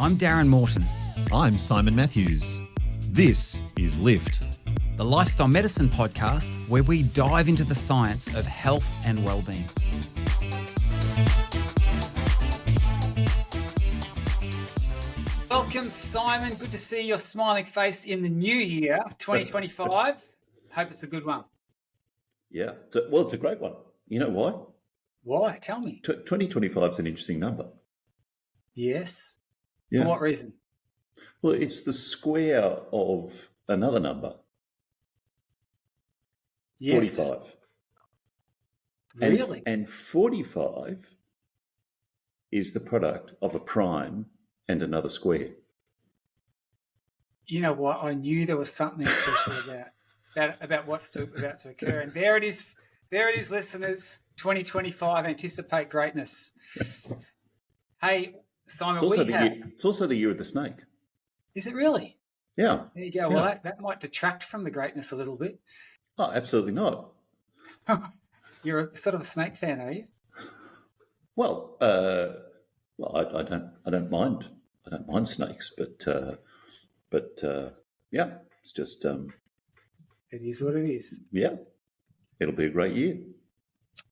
I'm Darren Morton. I'm Simon Matthews. This is Lift, The Lifestyle Medicine podcast where we dive into the science of health and well-being. Welcome, Simon. Good to see your smiling face in the new year, 2025. Hope it's a good one. Yeah. Well, it's a great one. You know why? Why? Tell me. 2025 is an interesting number. Yes. Yeah. For what reason? Well, it's the square of another number. Yes. 45. Really? And 45 is the product of a prime and another square. You know what? I knew there was something special about what's about to occur. And there it is, listeners. 2025, anticipate greatness. Hey, Simon, It's also the year of the snake. Is it really? Yeah. There you go. Yeah. Well, that might detract from the greatness a little bit. Oh, absolutely not. You're a sort of a snake fan, are you? Well, I don't mind. I don't mind snakes, but yeah, it's just it is what it is. Yeah, it'll be a great year.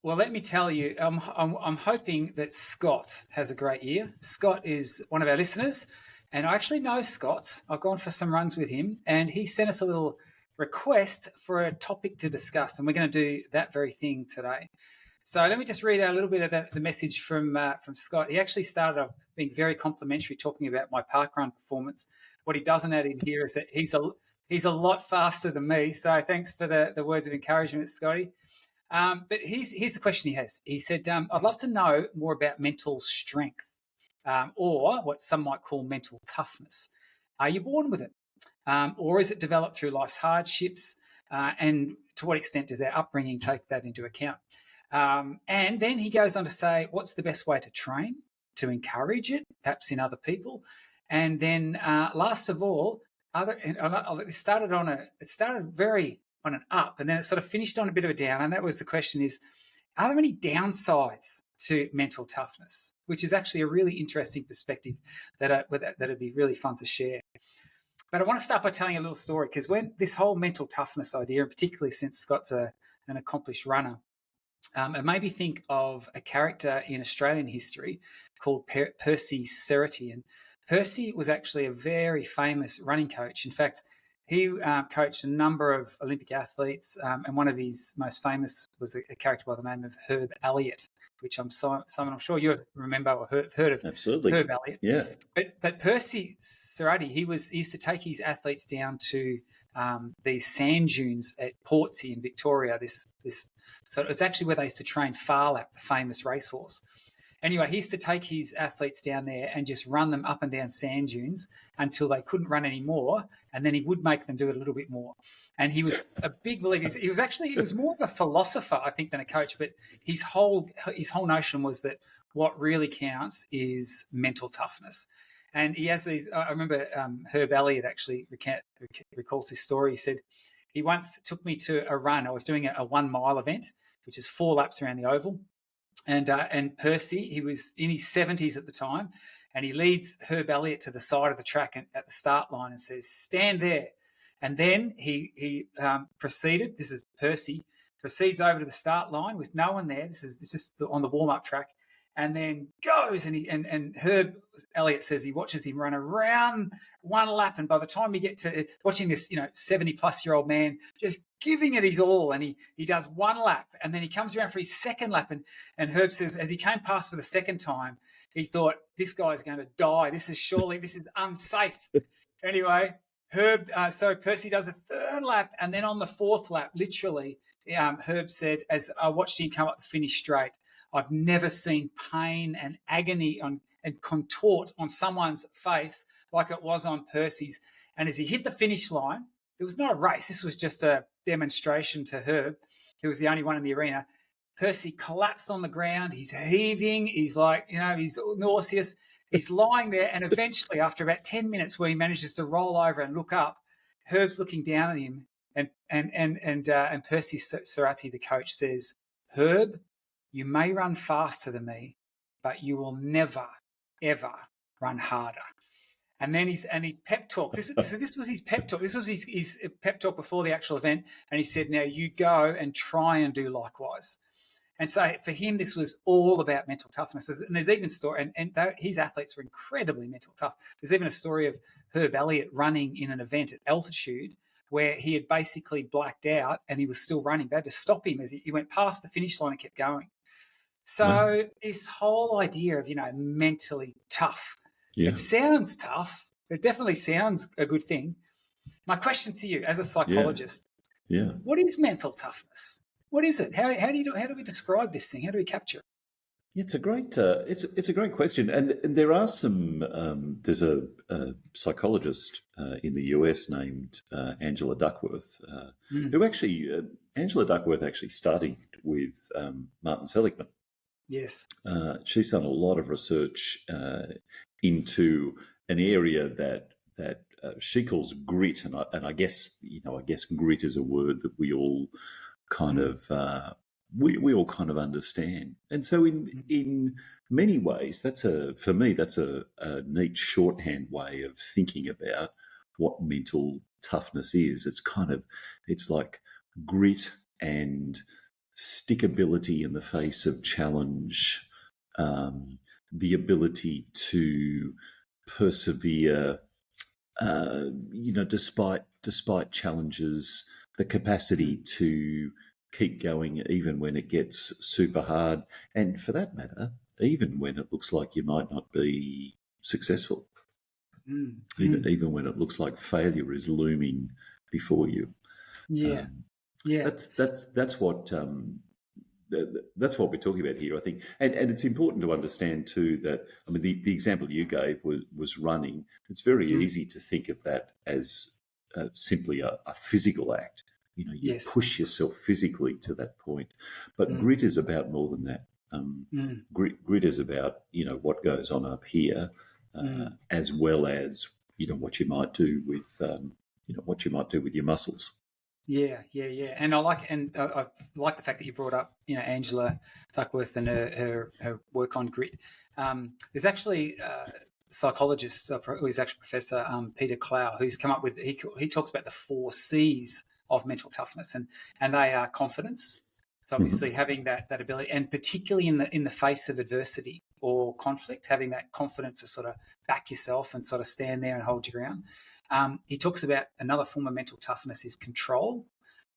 Well, let me tell you, I'm hoping that Scott has a great year. Scott is one of our listeners, and I actually know Scott. I've gone for some runs with him, and he sent us a little request for a topic to discuss, and we're going to do that very thing today. So let me just read out a little bit of the message from Scott. He actually started off being very complimentary, talking about my parkrun performance. What he doesn't add in here is that he's a lot faster than me. So thanks for the words of encouragement, Scotty. But here's the question he has. He said, I'd love to know more about mental strength, or what some might call mental toughness. Are you born with it? Or is it developed through life's hardships? And to what extent does our upbringing take that into account? And then he goes on to say, what's the best way to train, to encourage it, perhaps in other people? And then last of all, it started very on an up, and then it sort of finished on a bit of a down. And that was the question is, are there any downsides to mental toughness? Which is actually a really interesting perspective that'd be really fun to share. But I want to start by telling a little story, because when this whole mental toughness idea, and particularly since Scott's an accomplished runner, it made me think of a character in Australian history called Percy Cerutty. And Percy was actually a very famous running coach. In fact, he coached a number of Olympic athletes, and one of his most famous was a character by the name of Herb Elliott, which I'm sure you remember or heard of. Absolutely. Herb Elliott. Yeah. But Percy Cerutty, he used to take his athletes down to these sand dunes at Portsea in Victoria. So it's actually where they used to train Farlap, the famous racehorse. Anyway, he used to take his athletes down there and just run them up and down sand dunes until they couldn't run anymore, and then he would make them do it a little bit more. And he was a big believer. He was more of a philosopher, I think, than a coach. But his whole notion was that what really counts is mental toughness. And he has these. I remember Herb Elliott actually recalls this story. He said he once took me to a run. I was doing a 1 mile event, which is 4 laps around the oval. And Percy, he was in his 70s at the time, and he leads Herb Elliott to the side of the track at the start line and says, "Stand there." And then he proceeded. This is Percy proceeds over to the start line with no one there. This is just on the warm up track, and then goes and Herb Elliott says he watches him run around 1 lap, and by the time you get to watching this 70-plus-year-old man just giving it his all, and he does 1 lap, and then he comes around for his second lap, and Herb says as he came past for the second time, he thought, this guy's going to die. This is unsafe. Anyway, Percy does a 3rd lap, and then on the 4th lap, literally, Herb said, as I watched him come up the finish straight, I've never seen pain and agony and contort on someone's face like it was on Percy's. And as he hit the finish line, it was not a race. This was just a demonstration to Herb, who was the only one in the arena. Percy collapsed on the ground. He's heaving. He's he's nauseous. He's lying there. And eventually, after about 10 minutes where he manages to roll over and look up, Herb's looking down at him. And Percy Cerutty, the coach, says, "Herb, you may run faster than me, but you will never, ever run harder." And then his pep talk. This was his pep talk. This was his pep talk before the actual event. And he said, "Now you go and try and do likewise." And so for him, this was all about mental toughness. And there's even story, and his athletes were incredibly mental tough. There's even a story of Herb Elliott running in an event at altitude where he had basically blacked out and he was still running. They had to stop him as he went past the finish line and kept going. So this whole idea of, mentally tough, it sounds tough. It definitely sounds a good thing. My question to you as a psychologist, what is mental toughness? What is it? How do we describe this thing? How do we capture it? It's a great it's a great question, and there are some. There's a psychologist in the US named Angela Duckworth, who actually Angela Duckworth actually studied with Martin Seligman. Yes, she's done a lot of research into an area that she calls grit, and I guess grit is a word that we all kind of we all kind of understand. And so in many ways, for me that's a neat shorthand way of thinking about what mental toughness is. It's like grit and stickability in the face of challenge, the ability to persevere, despite challenges, the capacity to keep going even when it gets super hard, and for that matter, even when it looks like you might not be successful, even when it looks like failure is looming before you. That's what we're talking about here, I think, and it's important to understand too that, I mean, the example you gave was running. It's very easy to think of that as simply a physical act. You push yourself physically to that point, but grit is about more than that. Grit is about what goes on up here, as well as what you might do with your muscles. Yeah. And I like the fact that you brought up Angela Duckworth and her work on grit. There's actually psychologist who is actually Professor Peter Clow, who's come up with he talks about the 4 C's of mental toughness, and they are confidence. So obviously having that ability, and particularly in the face of adversity or conflict, having that confidence to sort of back yourself and sort of stand there and hold your ground. He talks about another form of mental toughness is control.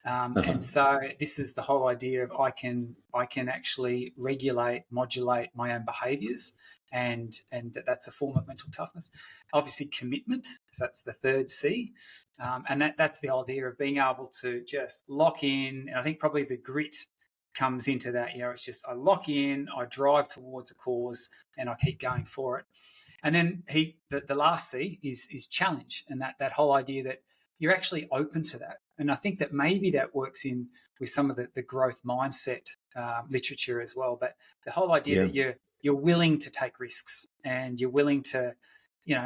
And so this is the whole idea of I can actually modulate my own behaviours, and that's a form of mental toughness. Obviously commitment, so that's the 3rd C. And that's the idea of being able to just lock in. And I think probably the grit comes into that. It's just I lock in, I drive towards a cause, and I keep going for it. And then the last C is challenge, and that whole idea that you're actually open to that. And I think that maybe that works in with some of the growth mindset literature as well. But the whole idea that you're willing to take risks, and you're willing to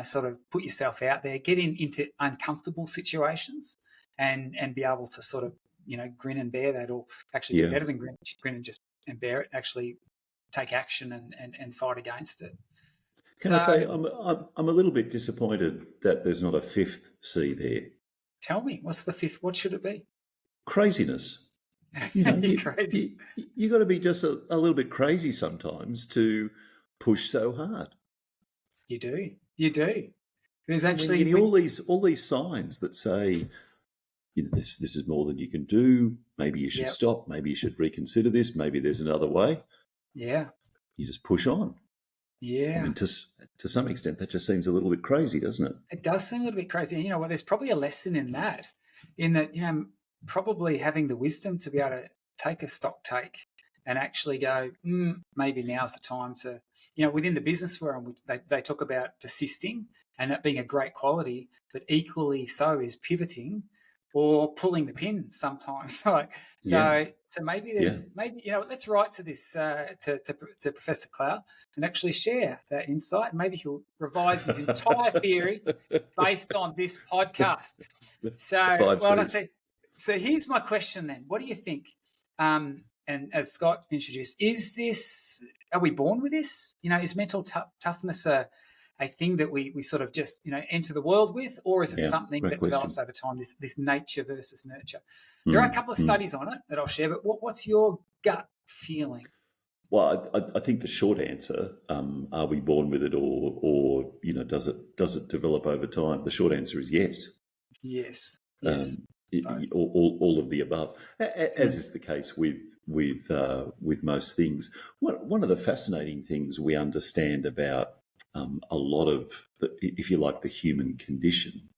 sort of put yourself out there, get into uncomfortable situations, and be able to sort of grin and bear that, or actually do better than grin and bear it. Actually take action and fight against it. Can I say I'm a little bit disappointed that there's not a 5th C there. Tell me, what's the 5th? What should it be? Craziness. Crazy. You got to be just a little bit crazy sometimes to push so hard. You do. There's actually all these signs that say, this is more than you can do. Maybe you should stop. Maybe you should reconsider this. Maybe there's another way. Yeah. You just push on. Yeah. I mean, to some extent, that just seems a little bit crazy, doesn't it? It does seem a little bit crazy. And there's probably a lesson in that, probably having the wisdom to be able to take a stock take and actually go, maybe now's the time to, within the business world, they talk about persisting and that being a great quality, but equally so is pivoting or pulling the pin sometimes. So maybe let's write to this to Professor Clow and actually share that insight. Maybe he'll revise his entire theory based on this podcast. So here's my question then. What do you think? And as Scott introduced, are we born with this? Is mental toughness a thing that we sort of just, enter the world with, or is it something great that question. develops over time, this nature versus nurture? Mm, There are a couple of studies on it that I'll share, but what's your gut feeling? Well, I think the short answer, are we born with it, or does it develop over time? The short answer is yes. Yes, Um, it's both. all of the above, as is the case with most things. One of the fascinating things we understand about a lot of, if you like, the human condition,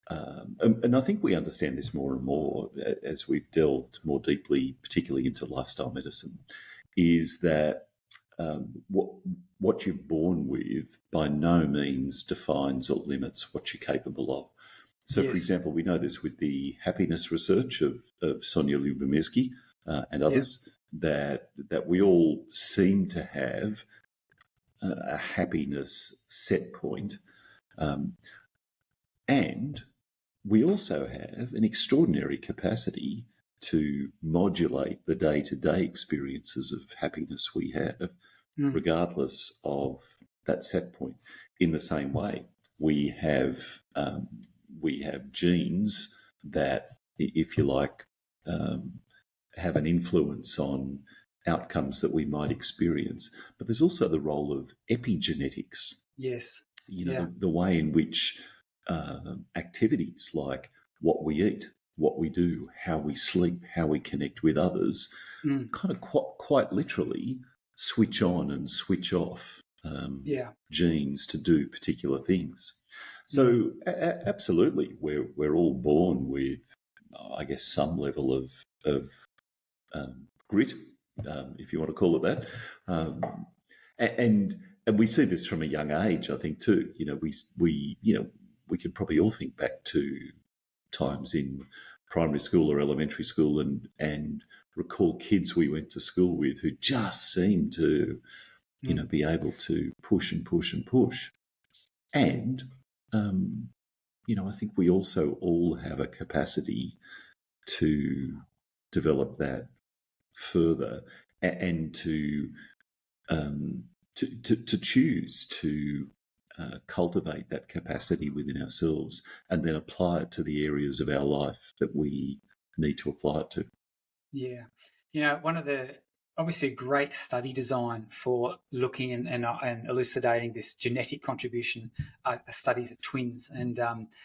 and I think we understand this more and more as we've delved more deeply, particularly into lifestyle medicine, is that what you're born with by no means defines or limits what you're capable of. So, for example, we know this with the happiness research of Sonia Lyubomirsky and others, that we all seem to have a happiness set point. And we also have an extraordinary capacity to modulate the day-to-day experiences of happiness we have, regardless of that set point. In the same way, we have genes that, if you like, have an influence on outcomes that we might experience. But there's also the role of epigenetics. Yes. The way in which activities like what we eat, what we do, how we sleep, how we connect with others, kind of quite literally switch on and switch off genes to do particular things. So absolutely, we're all born with, I guess, some level of grit, if you want to call it that, and we see this from a young age, I think, too. We could probably all think back to times in primary school or elementary school and recall kids we went to school with who just seemed to, be able to push and push and push. And, I think we also all have a capacity to develop that further and to choose to cultivate that capacity within ourselves and then apply it to the areas of our life that we need to apply it to. Yeah. One of the, obviously a great study design for looking and elucidating this genetic contribution are studies of twins. And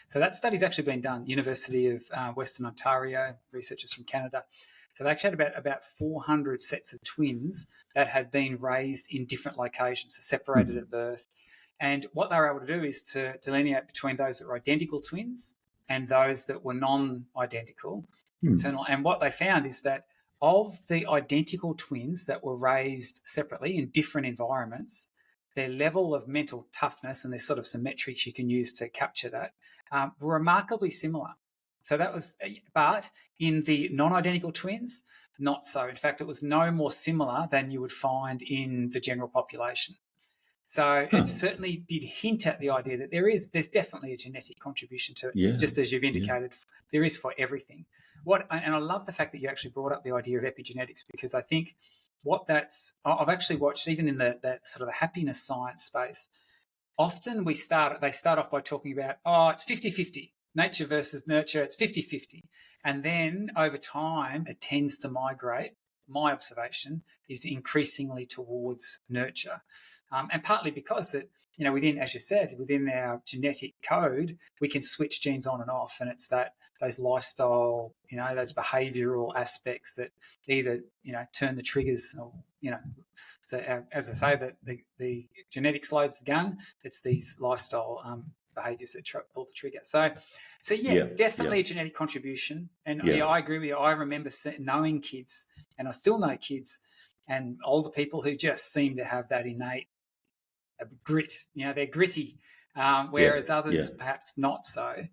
so that study's actually been done, University of Western Ontario, researchers from Canada. So they actually had about 400 sets of twins that had been raised in different locations, so separated at birth. And what they were able to do is to delineate between those that were identical twins and those that were non-identical, fraternal. And what they found is that of the identical twins that were raised separately in different environments, their level of mental toughness, and there's sort of some metrics you can use to capture that, were remarkably similar. So that was, but in the non-identical twins, not so. In fact, it was no more similar than you would find in the general population. So it certainly did hint at the idea that there's definitely a genetic contribution to it, just as you've indicated, there is for everything. And I love the fact that you actually brought up the idea of epigenetics, because I think I've actually watched, even in that sort of the happiness science space, often they start off by talking about, it's 50-50, nature versus nurture, it's 50-50. And then over time, it tends to migrate. My observation is increasingly towards nurture. And partly because that, within, as you said, within our genetic code, we can switch genes on and off. And it's those lifestyle, those behavioral aspects that either, turn the triggers or, so as I say, that the genetics loads the gun. It's these lifestyle behaviors that pull the trigger. So definitely a genetic contribution. And I agree with you. I remember knowing kids, and I still know kids and older people who just seem to have that innate grit. They're gritty, whereas others perhaps not so.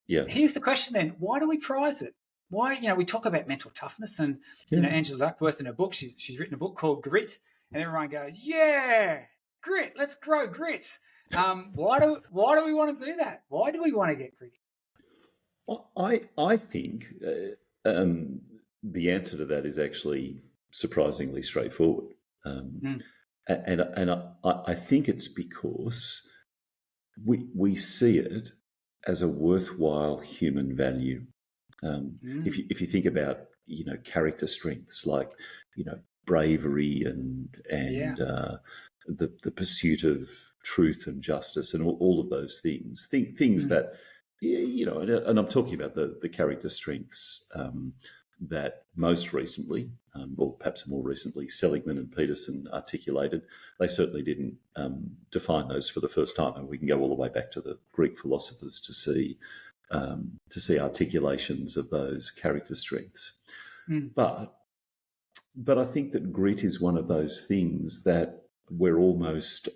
Here's the question then: why do we prize it? Why, we talk about mental toughness, and Angela Duckworth in her book, she's written a book called Grit, and everyone goes, yeah, grit, let's grow grit. Why do we want to do that? Why do we want to get gritty? Well, I think the answer to that is actually surprisingly straightforward, and I think it's because we see it as a worthwhile human value. If you think about character strengths like bravery and the pursuit of truth and justice and all of those things that and I'm talking about the character strengths that most recently, or perhaps more recently, Seligman and Peterson articulated. They certainly didn't define those for the first time, and we can go all the way back to the Greek philosophers to see articulations of those character strengths. But I think that grit is one of those things that we're almost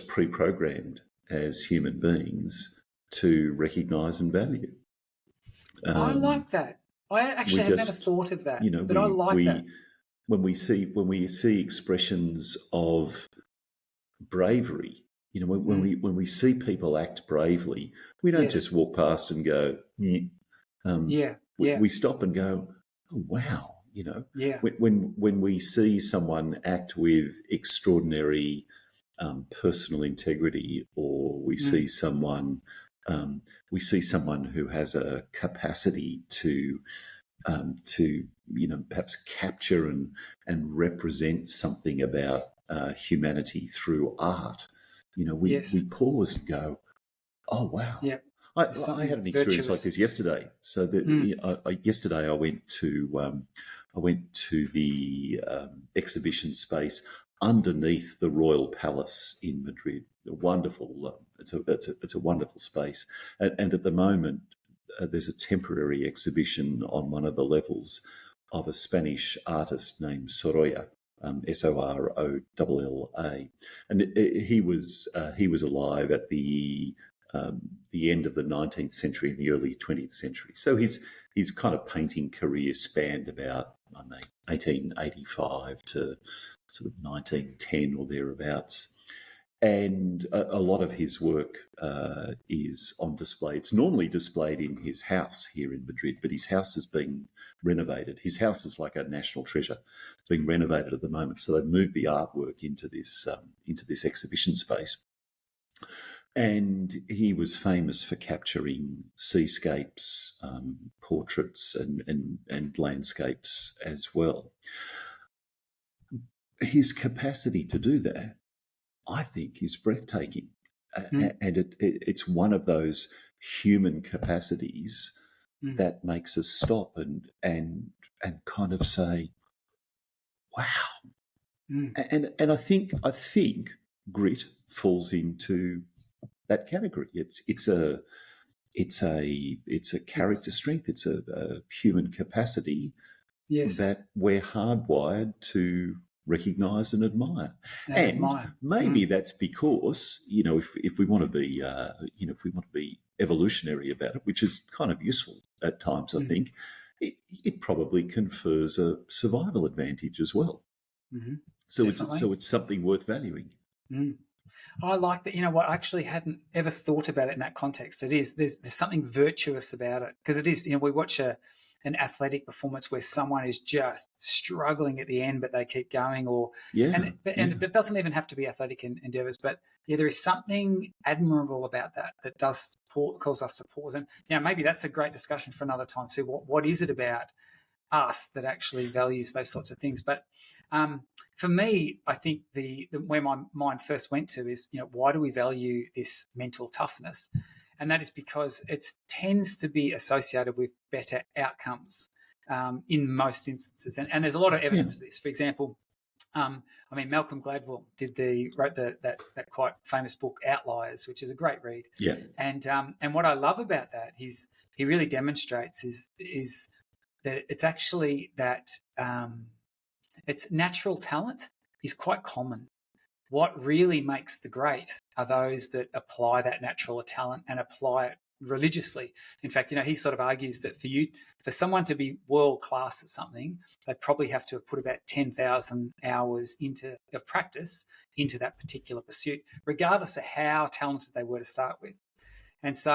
pre-programmed as human beings to recognise and value. I like that. I actually have never thought of that, but I like that. When we see expressions of bravery, when we see people act bravely, we don't just walk past and go, we stop and go, oh, wow, When we see someone act with extraordinary personal integrity, or we see someone who has a capacity to perhaps capture and represent something about humanity through art. We pause and go, oh wow. Yeah. I had an experience like this yesterday. So that yesterday I went to the exhibition space underneath the Royal Palace in Madrid. It's a wonderful space, and at the moment there's a temporary exhibition on one of the levels of a Spanish artist named Sorolla. Sorolla, and he was alive at the end of the 19th century and the early 20th century. So his kind of painting career spanned about 1885 to sort of 1910 or thereabouts. And a lot of his work is on display. It's normally displayed in his house here in Madrid, but his house is being renovated. His house is like a national treasure. It's being renovated at the moment. So they've moved the artwork into this exhibition space. And he was famous for capturing seascapes, portraits, and landscapes as well. His capacity to do that, I think, is breathtaking. And it's one of those human capacities that makes us stop and kind of say, wow. And I think grit falls into that category. It's a character strength. It's a human capacity that we're hardwired to recognise and admire. And maybe that's because if we want to be evolutionary about it, which is kind of useful at times, I think it probably confers a survival advantage as well. So it's something worth valuing. I like that. You know what? I actually hadn't ever thought about it in that context. It is. There's something virtuous about it, because it is. We watch an athletic performance where someone is just struggling at the end, but they keep going. And it doesn't even have to be athletic endeavours. But there is something admirable about that does cause us to pause. And maybe that's a great discussion for another time too. What is it about us that actually values those sorts of things? But for me, I think the where my mind first went to is, why do we value this mental toughness? And that is because it tends to be associated with better outcomes in most instances. And there's a lot of evidence for this. For example, Malcolm Gladwell wrote that quite famous book Outliers, which is a great read. Yeah. And what I love about that is he really demonstrates is that it's actually that it's natural talent is quite common. What really makes the great are those that apply that natural talent and apply it religiously. In fact, he sort of argues that for someone to be world class at something, they probably have to have put about 10,000 hours of practice into that particular pursuit, regardless of how talented they were to start with. And so,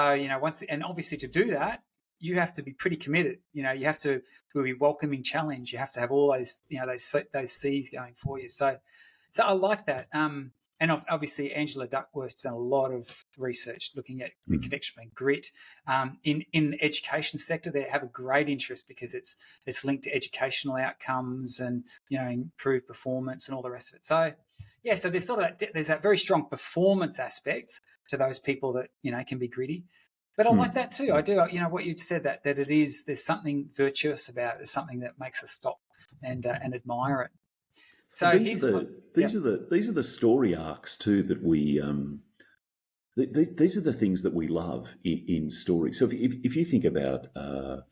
and obviously to do that, you have to be pretty committed. You have to be welcoming challenge. You have to have all those, those C's going for you. So I like that. And and obviously Angela Duckworth's done a lot of research looking at the connection between grit. In the education sector, they have a great interest because it's linked to educational outcomes and improved performance and all the rest of it. So yeah, so there's there's that very strong performance aspect to those people that can be gritty. But I like that too. I do. What you said that there's something virtuous about it. There's something that makes us stop and admire it. So these are the story arcs too that we these are the things that we love in stories. So if you think about a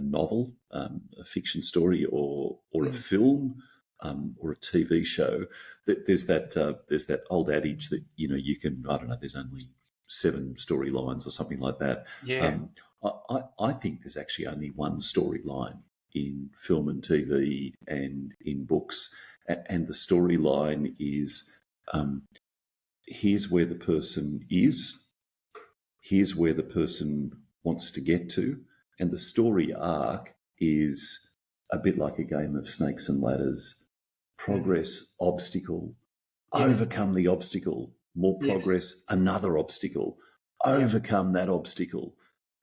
novel, a fiction story, or a film, or a TV show, there's that old adage that you can, I don't know, there's only 7 storylines or something like that. Yeah. I think there's actually only one storyline in film and TV and in books, and the storyline is here's where the person is, here's where the person wants to get to, and the story arc is a bit like a game of snakes and ladders. Progress, obstacle, overcome the obstacle, more progress, another obstacle, overcome that obstacle,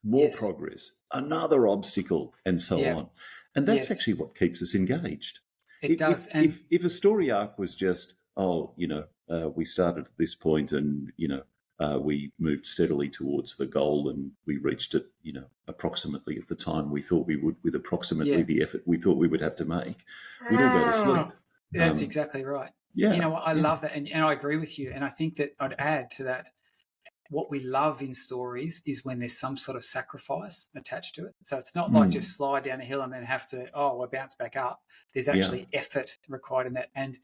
more progress, another obstacle, and so on. And that's actually what keeps us engaged. It does. If a story arc was just, we started at this point and, we moved steadily towards the goal and we reached it, approximately at the time we thought we would, with approximately the effort we thought we would have to make, we'd all go to sleep. That's exactly right. Yeah. I love that. And I agree with you. And I think that I'd add to that, what we love in stories is when there's some sort of sacrifice attached to it. So it's not like just slide down a hill and then have to, I bounce back up. There's actually effort required in that. And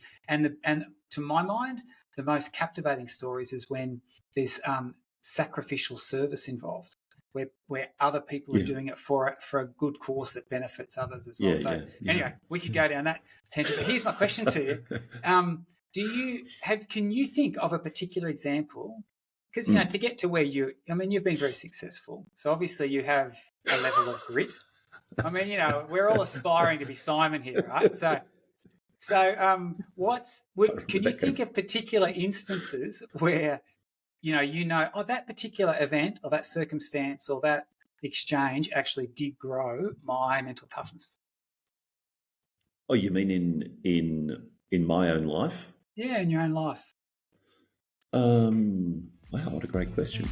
to my mind, the most captivating stories is when there's sacrificial service involved, where other people are doing it for a good cause that benefits others as well. Anyway, we could go down that tangent. But here's my question to you. Can you think of a particular example? Because, to get to where you've been very successful. So obviously you have a level of grit. We're all aspiring to be Simon here, right? So can you think of particular instances where, that particular event or that circumstance or that exchange actually did grow my mental toughness? Oh, you mean in my own life? Yeah, in your own life. Wow, what a great question.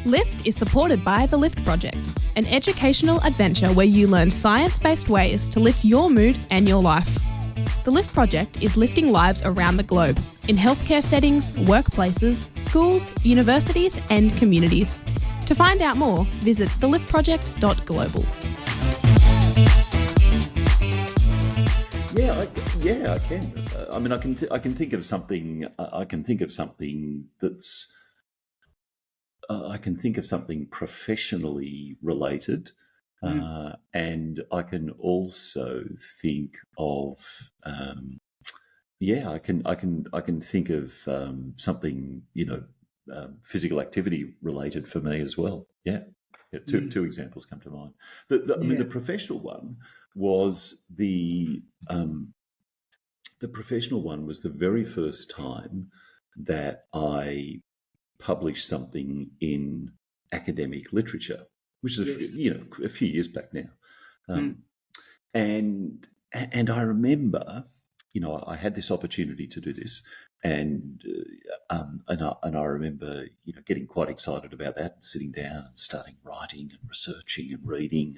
Lift is supported by the Lift Project, an educational adventure where you learn science-based ways to lift your mood and your life. The Lift Project is lifting lives around the globe, in healthcare settings, workplaces, schools, universities and communities. To find out more, visit theliftproject.global. Yeah, I can. I can think of something. I can think of something that's. I can think of something professionally related, and I can also think of. I can think of something physical activity related for me as well. Yeah. Two examples come to mind. The professional one was the professional one was the very first time that I published something in academic literature, which is a few years back now, and I remember, I had this opportunity to do this, and I remember getting quite excited about that, and sitting down and starting writing and researching and reading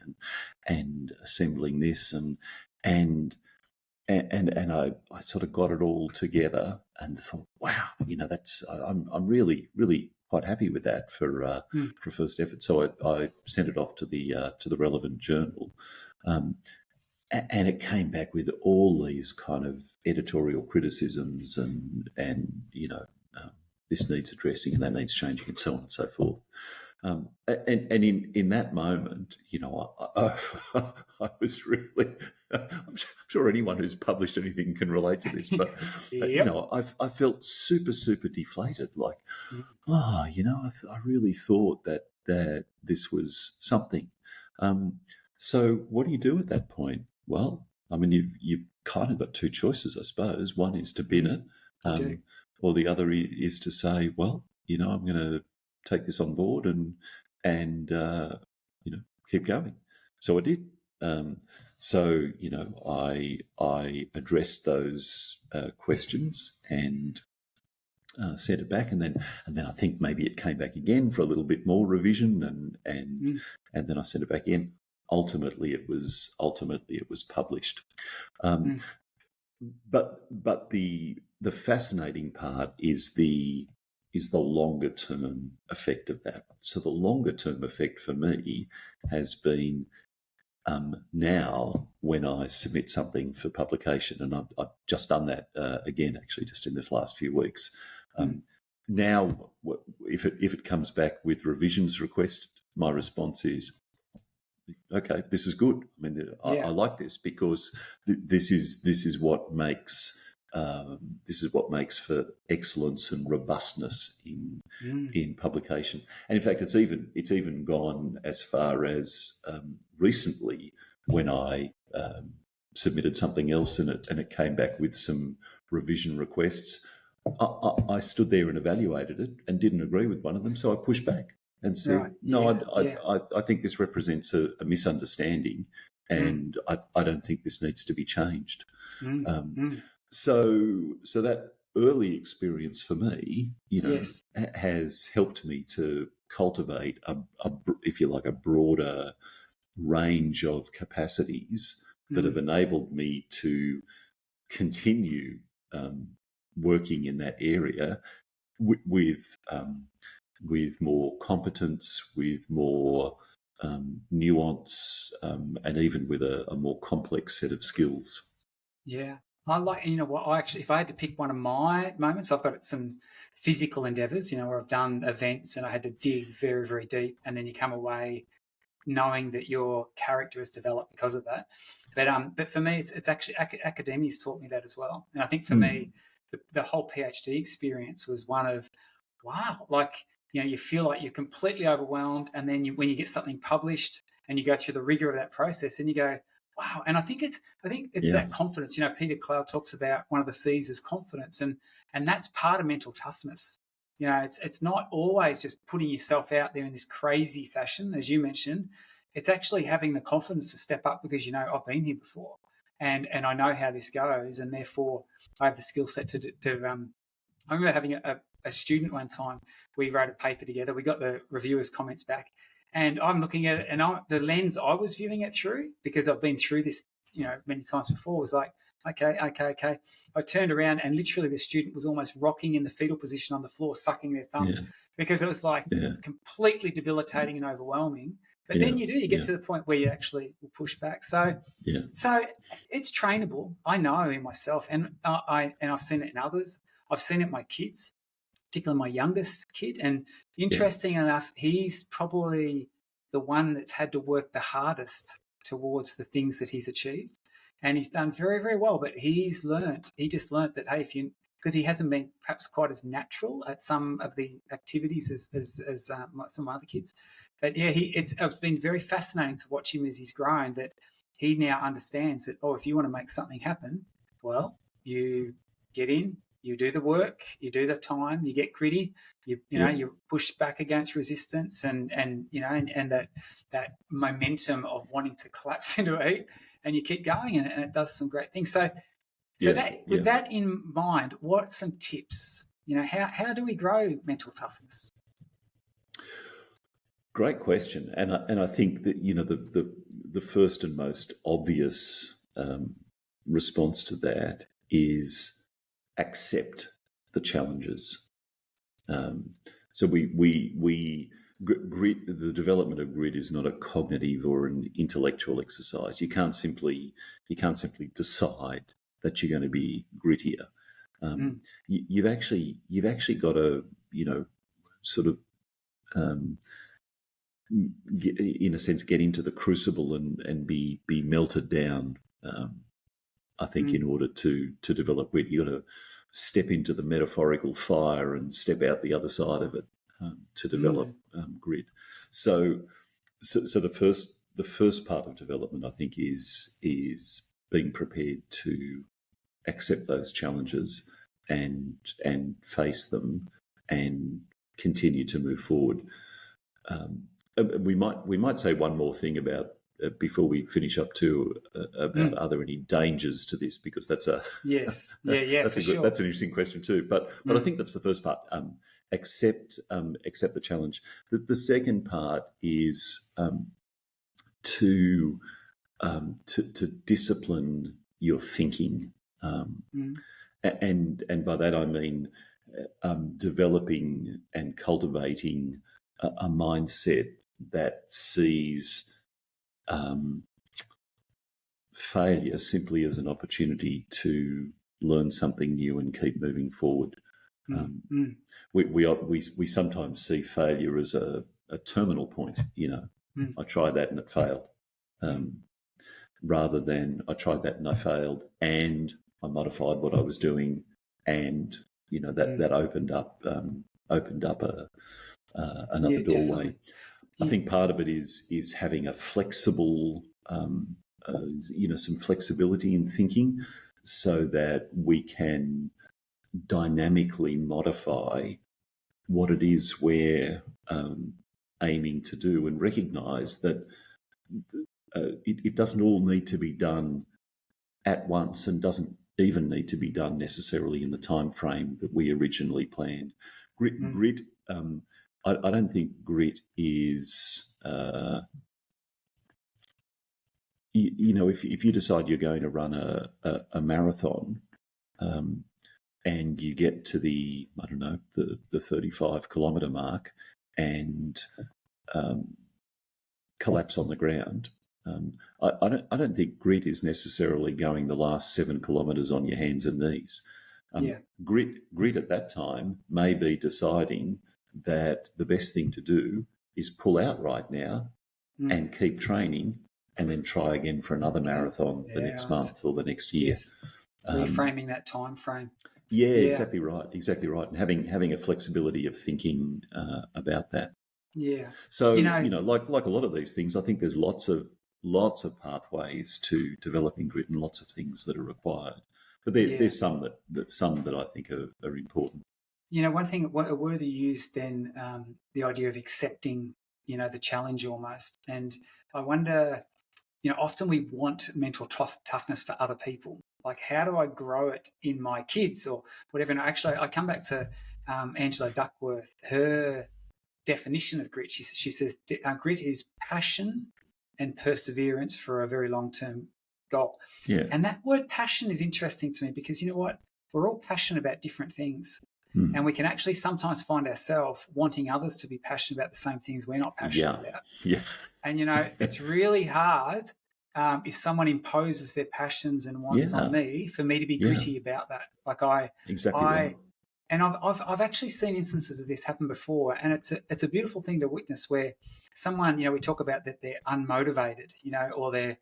and assembling this and I sort of got it all together and thought, wow, that's I'm really quite happy with that for first effort. So I sent it off to the relevant journal, and it came back with all these kind of editorial criticisms and this needs addressing and that needs changing and so on and so forth. And in that moment, I was really. I'm sure anyone who's published anything can relate to this, but I felt super deflated. Like, I really thought that this was something. So what do you do at that point? Well, I mean, you've kind of got two choices, I suppose. One is to bin it, You do. or the other is to say, well, I'm going to take this on board and keep going. So I did. So I addressed those questions and sent it back, and then I think maybe it came back again for a little bit more revision, and then I sent it back in. Ultimately, it was published. But the fascinating part is the longer term effect of that. So the longer term effect for me has been now when I submit something for publication, and I've just done that again, actually, just in this last few weeks. Now, if it comes back with revisions request, my response is, okay, this is good. I mean, I like this because this is what makes for excellence and robustness in publication. And in fact, it's even gone as far as recently when I submitted something else and it came back with some revision requests. I stood there and evaluated it and didn't agree with one of them, so I pushed back and said, I think this represents a misunderstanding, and I don't think this needs to be changed. So that early experience for me, has helped me to cultivate if you like, a broader range of capacities that have enabled me to continue working in that area with more competence, with more nuance, and even with a more complex set of skills. Yeah. I like, if I had to pick one of my moments, I've got some physical endeavours, where I've done events and I had to dig very, very deep, and then you come away knowing that your character has developed because of that. But for me, it's actually academia's taught me that as well. And I think for me, the whole PhD experience was one of, wow, you feel like you're completely overwhelmed, and then when you get something published and you go through the rigor of that process, and you go, wow. And I think it's that confidence. Peter Clow talks about one of the C's as confidence, and that's part of mental toughness. It's not always just putting yourself out there in this crazy fashion, as you mentioned. It's actually having the confidence to step up because I've been here before, and I know how this goes, and therefore I have the skill set to. I remember having a student one time. We wrote a paper together. We got the reviewers' comments back, and I'm looking at it, and the lens I was viewing it through, because I've been through this, many times before, was like, okay. I turned around, and literally the student was almost rocking in the fetal position on the floor, sucking their thumbs, because it was completely debilitating and overwhelming. But then you get to the point where you actually will push back. So it's trainable. I know in myself, and I've seen it in others. I've seen it in my kids, particularly my youngest kid. And interesting enough, he's probably the one that's had to work the hardest towards the things that he's achieved. And he's done very, very well. But he just learned that, hey, because he hasn't been perhaps quite as natural at some of the activities as some other kids. But it's been very fascinating to watch him as he's grown, that he now understands that, if you want to make something happen, well, you get in, you do the work, you do the time, you get gritty, you push back against resistance, and that momentum of wanting to collapse into a heap, and you keep going, and it does some great things. With that in mind, what's some tips? How do we grow mental toughness? Great question, and I think that the first and most obvious response to that is accept the challenges. So grit, the development of grit is not a cognitive or an intellectual exercise. You can't simply decide that you're going to be grittier. You've actually got to sort of in a sense get into the crucible and be melted down. I think in order to develop grit, you got to step into the metaphorical fire and step out the other side of it to develop grit. So the first part of development, I think, is being prepared to accept those challenges and face them and continue to move forward. We might say one more thing about before we finish up too about are there any dangers to this, because that's a yes that's for sure. that's an interesting question too. But I think that's the first part. Accept the challenge. The second part is to discipline your thinking, and by that I mean developing and cultivating a mindset that sees failure simply as an opportunity to learn something new and keep moving forward. We sometimes see failure as a terminal point. I tried that and it failed, rather than I tried that and I failed and I modified what I was doing, and that opened up another doorway. Definitely. I think part of it is having a flexible, some flexibility in thinking, so that we can dynamically modify what it is we're aiming to do, and recognise that it doesn't all need to be done at once, and doesn't even need to be done necessarily in the time frame that we originally planned. Grit. I don't think grit is, if you decide you're going to run a marathon, and you get to the 35 kilometre mark and collapse on the ground. I don't think grit is necessarily going the last 7 kilometres on your hands and knees. Grit at that time may be deciding that the best thing to do is pull out right now and keep training, and then try again for another marathon the next month or the next year. Yes. Reframing that time frame. Yeah, exactly right. And having a flexibility of thinking about that. Yeah. So, like a lot of these things, I think there's lots of pathways to developing grit, and lots of things that are required. But there's some that I think are important. A word you used then, the idea of accepting, the challenge almost. And I wonder, often we want mental toughness for other people. Like, how do I grow it in my kids or whatever? And actually, I come back to Angela Duckworth, her definition of grit. She says grit is passion and perseverance for a very long-term goal. Yeah. And that word passion is interesting to me, because you know what? We're all passionate about different things. And we can actually sometimes find ourselves wanting others to be passionate about the same things we're not passionate about. Yeah. And, it's really hard if someone imposes their passions and wants on me, for me to be gritty about that. Like right. And I've actually seen instances of this happen before, and it's a beautiful thing to witness, where someone, we talk about that they're unmotivated, or they're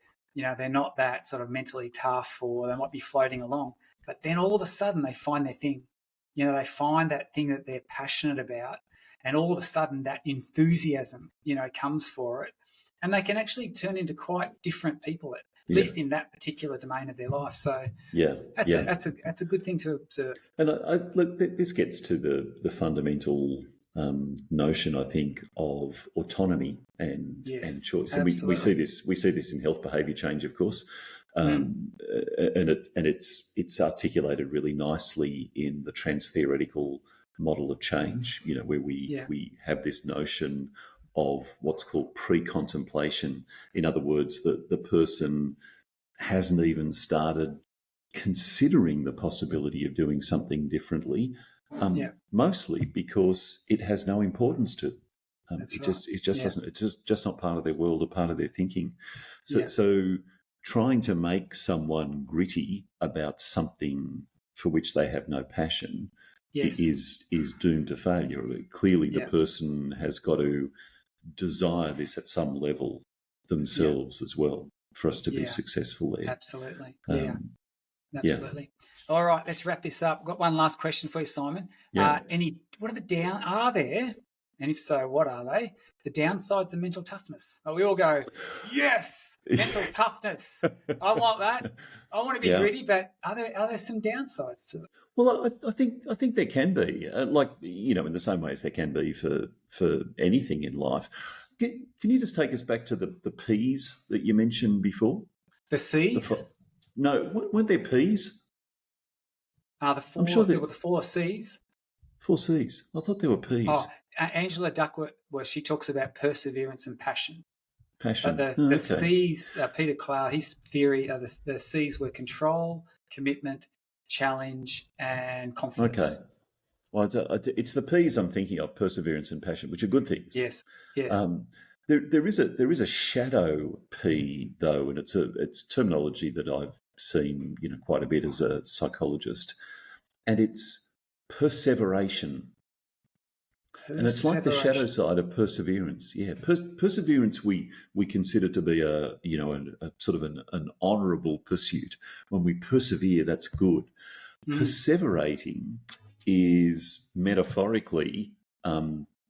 not that sort of mentally tough, or they might be floating along, but then all of a sudden they find their thing. They find that thing that they're passionate about, and all of a sudden that enthusiasm, comes for it, and they can actually turn into quite different people, at least in that particular domain of their life. So that's a good thing to observe. And I look, this gets to the fundamental notion, I think, of autonomy and choice. And we see this in health behaviour change, of course. And it's articulated really nicely in the trans-theoretical model of change, where we have this notion of what's called pre-contemplation. In other words, the person hasn't even started considering the possibility of doing something differently, mostly because it has no importance to them. It's just not part of their world or part of their thinking. So trying to make someone gritty about something for which they have no passion is doomed to failure. Clearly, the person has got to desire this at some level themselves as well for us to be successful there. Absolutely. Absolutely. All right, let's wrap this up. I've got one last question for you, Simon. Yeah. Are there And if so, what are they? The downsides of mental toughness. We all go, yes, mental toughness. I want that. I want to be gritty, but are there some downsides to it? Well, I think there can be, in the same way as there can be for anything in life. Can you just take us back to the P's that you mentioned before? The C's? No, weren't there P's? The four. I'm sure there were the 4 C's. 4 C's. I thought there were P's. Oh, Angela Duckworth, she talks about perseverance and passion. Passion. But the C's, Peter Clow, his theory, the C's were control, commitment, challenge, and confidence. Okay. Well, it's the P's I'm thinking of: perseverance and passion, which are good things. Yes. There is a shadow P though, and it's terminology that I've seen quite a bit as a psychologist, and it's perseveration. And it's like the shadow side of perseverance. Yeah, perseverance we consider to be a sort of an honourable pursuit. When we persevere, that's good. Perseverating is metaphorically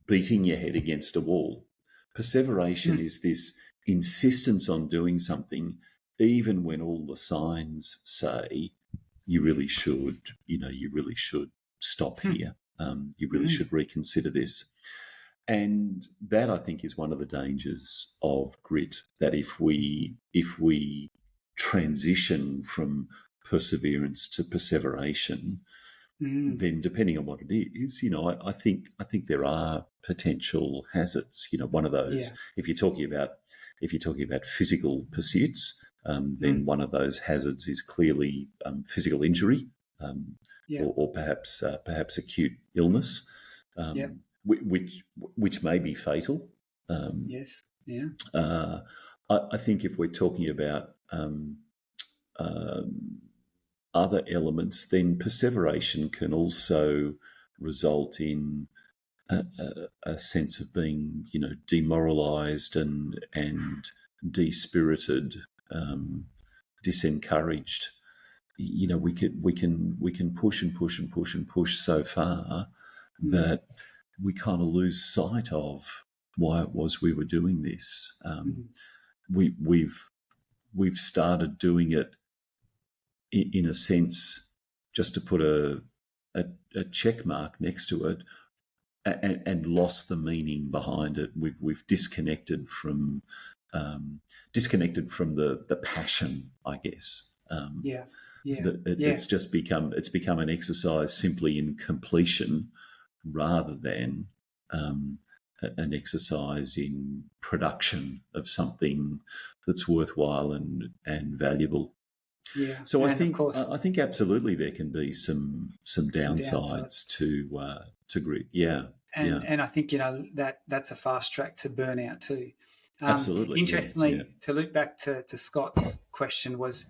beating your head against a wall. Perseveration is this insistence on doing something, even when all the signs say you really should stop here. You really should reconsider this. And that, I think, is one of the dangers of grit, that if we transition from perseverance to perseveration, then depending on what it is, I think there are potential hazards. One of those, if you're talking about physical pursuits, then one of those hazards is clearly physical injury. Or perhaps acute illness, which may be fatal. I think if we're talking about other elements, then perseveration can also result in a sense of being, demoralised and dispirited, disencouraged. We can push and push and push and push so far that we kind of lose sight of why it was we were doing this. We've started doing it in a sense just to put a check mark next to it, and lost the meaning behind it. We've disconnected from the passion, I guess. It's just become an exercise simply in completion, rather than an exercise in production of something that's worthwhile and valuable. So I think absolutely there can be some downsides to grit. And I think that's a fast track to burnout too. Absolutely. Interestingly, to loop back to Scott's question was,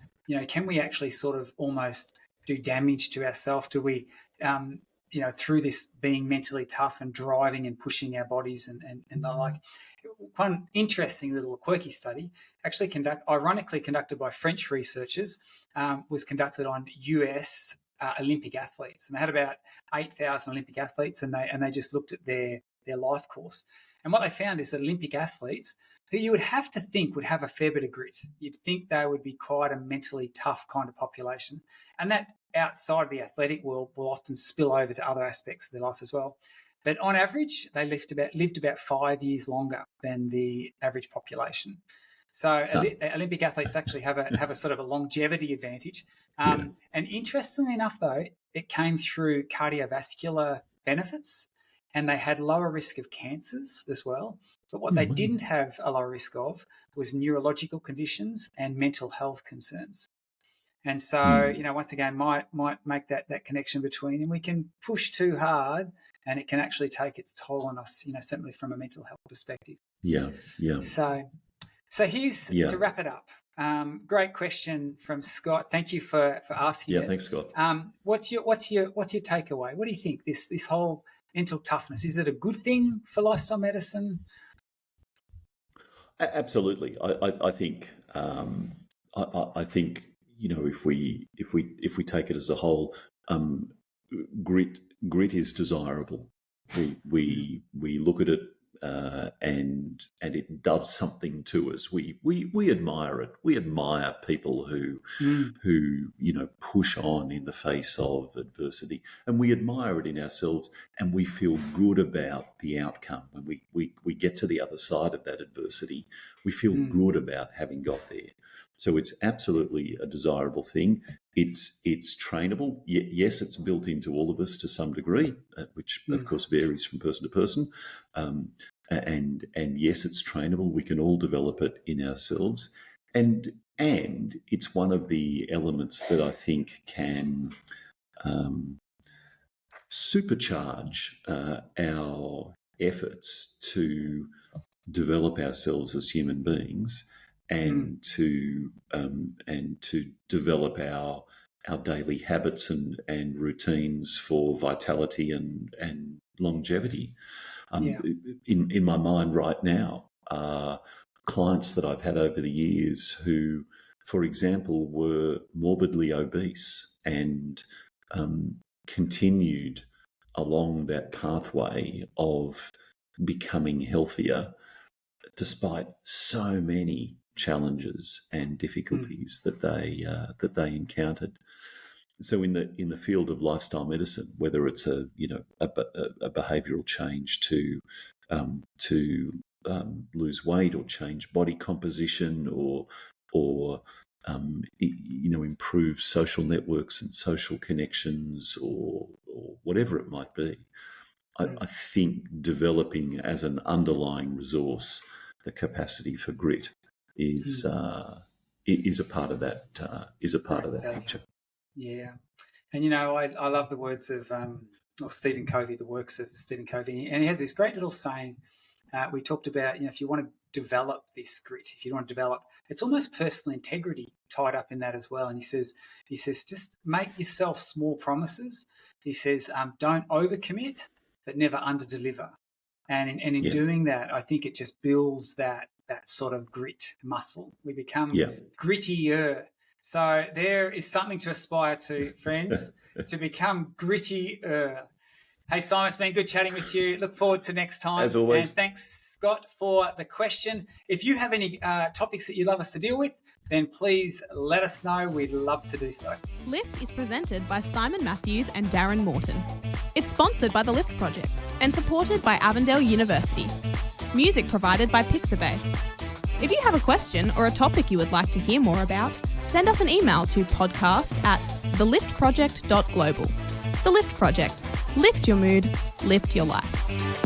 can we actually sort of almost do damage to ourselves? Do we, through this being mentally tough and driving and pushing our bodies and the like? One interesting little quirky study, actually ironically conducted by French researchers, was conducted on US Olympic athletes, and they had about 8,000 Olympic athletes, and they just looked at their life course. And what they found is that Olympic athletes, who you would have to think would have a fair bit of grit, you'd think they would be quite a mentally tough kind of population, and that outside of the athletic world will often spill over to other aspects of their life as well. But on average, they lived about 5 years longer than the average population. So Olympic athletes actually have a sort of a longevity advantage. And interestingly enough, though, it came through cardiovascular benefits, and they had lower risk of cancers as well. But what they didn't have a lower risk of was neurological conditions and mental health concerns. And so, once again, might make that connection between, and we can push too hard and it can actually take its toll on us, certainly from a mental health perspective. Yeah. So here's, to wrap it up, great question from Scott. Thank you for asking it. Yeah, thanks, Scott. What's your takeaway? What do you think? This whole mental toughness, is it a good thing for lifestyle medicine? Absolutely. I think I think if we take it as a whole, grit is desirable. We look at it and it does something to us. We admire it. We admire people who push on in the face of adversity, and we admire it in ourselves, and we feel good about the outcome when we get to the other side of that adversity. We feel good about having got there. So it's absolutely a desirable thing. It's trainable. Yes, it's built into all of us to some degree, which of course varies from person to person. And yes, it's trainable. We can all develop it in ourselves, and it's one of the elements that I think can supercharge our efforts to develop ourselves as human beings, and to develop our daily habits and routines for vitality and longevity. In my mind right now are clients that I've had over the years who, for example, were morbidly obese and continued along that pathway of becoming healthier despite so many challenges and difficulties that they encountered. So in the field of lifestyle medicine, whether it's a behavioural change to lose weight or change body composition or improve social networks and social connections or whatever it might be, I think developing as an underlying resource the capacity for grit is a part of that picture. Yeah. And, I love the words of Stephen Covey, the works of Stephen Covey. And he has this great little saying. We talked about, if you want to develop this grit, if you want to develop, it's almost personal integrity tied up in that as well. And he says, just make yourself small promises. He says, don't overcommit, but never underdeliver. And in doing that, I think it just builds that sort of grit muscle. We become grittier. So there is something to aspire to, friends, to become grittier. Hey, Simon, it's been good chatting with you. Look forward to next time. As always. And thanks, Scott, for the question. If you have any topics that you'd love us to deal with, then please let us know. We'd love to do so. Lift is presented by Simon Matthews and Darren Morton. It's sponsored by the Lift Project and supported by Avondale University. Music provided by Pixabay. If you have a question or a topic you would like to hear more about, send us an email to podcast@theliftproject.global. The Lift Project. Lift your mood, lift your life.